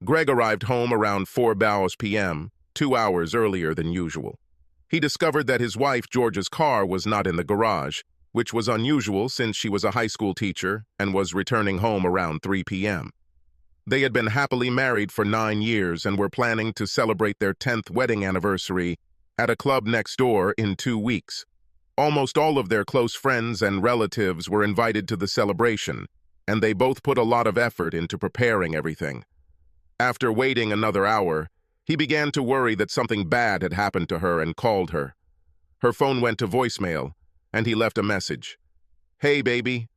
Greg arrived home around 4 p.m., 2 hours earlier than usual. He discovered that his wife, Georgia's car was not in the garage, which was unusual since she was a high school teacher and was returning home around 3 p.m. They had been happily married for 9 years and were planning to celebrate their 10th wedding anniversary at a club next door in 2 weeks. Almost all of their close friends and relatives were invited to the celebration, and they both put a lot of effort into preparing everything. After waiting another hour, he began to worry that something bad had happened to her and called her. Her phone went to voicemail, and he left a message. "Hey, baby.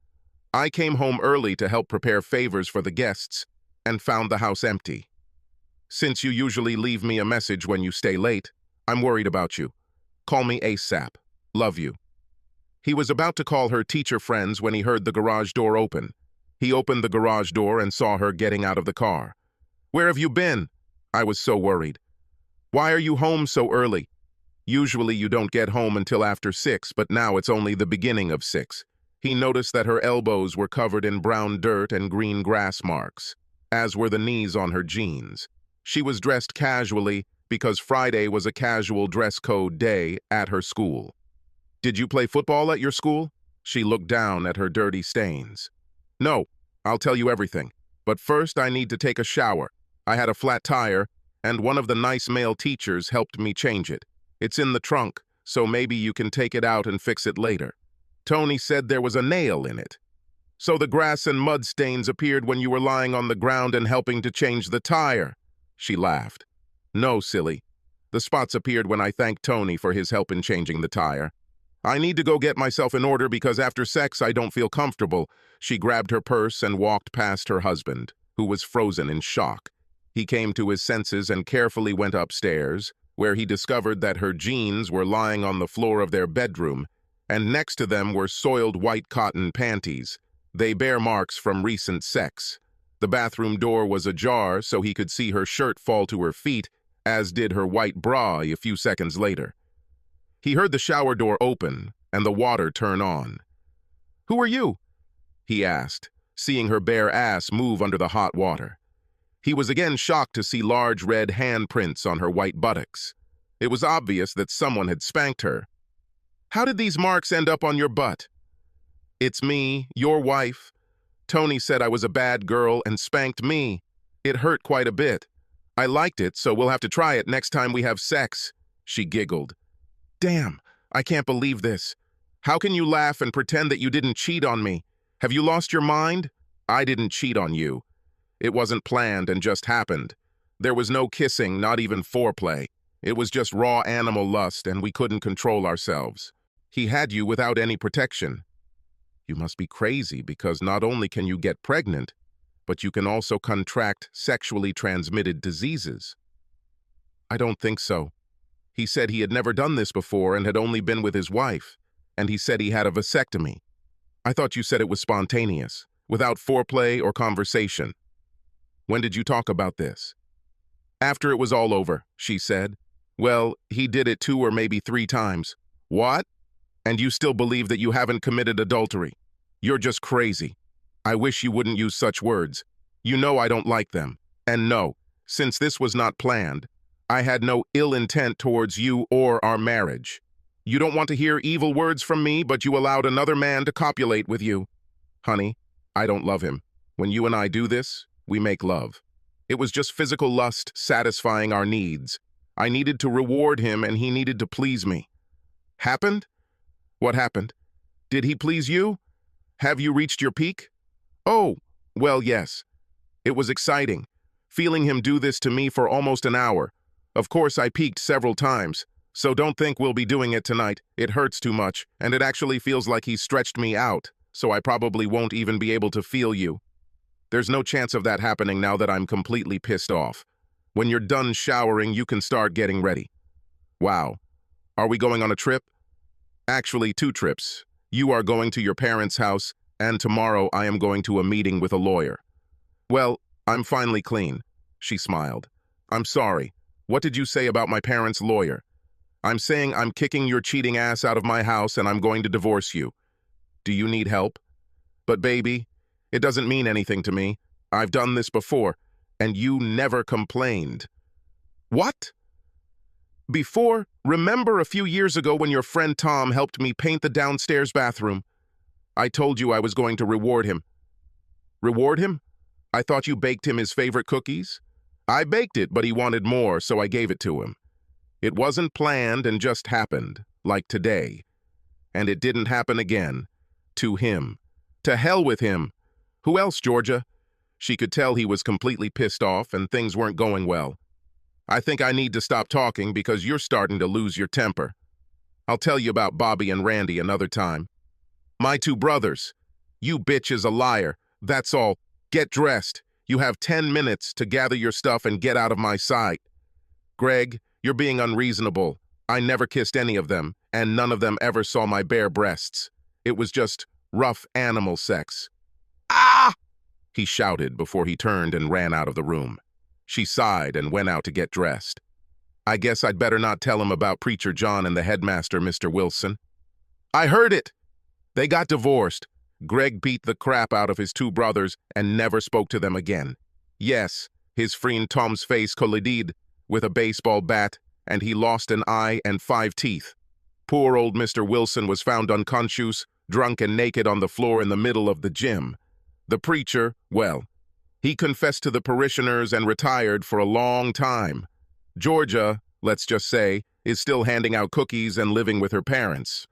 I came home early to help prepare favors for the guests and found the house empty. Since you usually leave me a message when you stay late, I'm worried about you. Call me ASAP. Love you." He was about to call her teacher friends when he heard the garage door open. He opened the garage door and saw her getting out of the car. "Where have you been?" "I was so worried." "Why are you home so early?" "Usually you don't get home until after 6, but now it's only the beginning of 6. He noticed that her elbows were covered in brown dirt and green grass marks, as were the knees on her jeans. She was dressed casually because Friday was a casual dress code day at her school. "Did you play football at your school?" She looked down at her dirty stains. "No, I'll tell you everything. But first I need to take a shower. I had a flat tire, and one of the nice male teachers helped me change it. It's in the trunk, so maybe you can take it out and fix it later. Tony said there was a nail in it." "So the grass and mud stains appeared when you were lying on the ground and helping to change the tire?" She laughed. "No, silly. The spots appeared when I thanked Tony for his help in changing the tire. I need to go get myself in order because after sex I don't feel comfortable." She grabbed her purse and walked past her husband, who was frozen in shock. He came to his senses and carefully went upstairs, where he discovered that her jeans were lying on the floor of their bedroom, and next to them were soiled white cotton panties. They bear marks from recent sex. The bathroom door was ajar so he could see her shirt fall to her feet, as did her white bra a few seconds later. He heard the shower door open and the water turn on. "Who are you?" he asked, seeing her bare ass move under the hot water. He was again shocked to see large red handprints on her white buttocks. It was obvious that someone had spanked her. "How did these marks end up on your butt?" "It's me, your wife. Tony said I was a bad girl and spanked me. It hurt quite a bit. I liked it, so we'll have to try it next time we have sex." She giggled. "Damn, I can't believe this. How can you laugh and pretend that you didn't cheat on me? Have you lost your mind? I didn't cheat on you. It wasn't planned and just happened. There was no kissing, not even foreplay. It was just raw animal lust and we couldn't control ourselves. He had you without any protection." "You must be crazy because not only can you get pregnant, but you can also contract sexually transmitted diseases." "I don't think so. He said he had never done this before and had only been with his wife, and he said he had a vasectomy. I thought you said it was spontaneous, without foreplay or conversation." "When did you talk about this?" "After it was all over," she said. "Well, he did it 2 or maybe 3 times." "What? And you still believe that you haven't committed adultery? You're just crazy. I wish you wouldn't use such words. You know I don't like them. And no, since this was not planned, I had no ill intent towards you or our marriage. You don't want to hear evil words from me, but you allowed another man to copulate with you." "Honey, I don't love him. When you and I do this, we make love. It was just physical lust satisfying our needs. I needed to reward him and he needed to please me." "Happened? What happened? Did he please you? Have you reached your peak?" "Oh, well, yes. It was exciting, feeling him do this to me for almost an hour. Of course, I peaked several times, so don't think we'll be doing it tonight. It hurts too much, and it actually feels like he stretched me out, so I probably won't even be able to feel you. There's no chance of that happening now that I'm completely pissed off. When you're done showering, you can start getting ready." "Wow. Are we going on a trip?" "Actually, 2 trips. You are going to your parents' house, and tomorrow I am going to a meeting with a lawyer." "Well, I'm finally clean." She smiled. "I'm sorry. What did you say about my parents' lawyer?" "I'm saying I'm kicking your cheating ass out of my house and I'm going to divorce you. Do you need help?" "But baby, it doesn't mean anything to me. I've done this before, and you never complained. What? Remember a few years ago when your friend Tom helped me paint the downstairs bathroom? I told you I was going to reward him. Reward him? I thought you baked him his favorite cookies? I baked it, but he wanted more, so I gave it to him. It wasn't planned and just happened, like today. And it didn't happen again. To him. To hell with him. Who else, Georgia? She could tell he was completely pissed off and things weren't going well. I think I need to stop talking because you're starting to lose your temper. I'll tell you about Bobby and Randy another time. My two brothers. You bitch is a liar. That's all. Get dressed. You have 10 minutes to gather your stuff and get out of my sight. Greg, you're being unreasonable. I never kissed any of them, and none of them ever saw my bare breasts. It was just rough animal sex. Ah! He shouted before he turned and ran out of the room. She sighed and went out to get dressed. I guess I'd better not tell him about Preacher John and the headmaster, Mr. Wilson. I heard it! They got divorced. Greg beat the crap out of his two brothers and never spoke to them again. Yes, his friend Tom's face collided with a baseball bat, and he lost an eye and 5 teeth. Poor old Mr. Wilson was found unconscious, drunk and naked on the floor in the middle of the gym. The preacher, well, he confessed to the parishioners and retired for a long time. Georgia, let's just say, is still handing out cookies and living with her parents.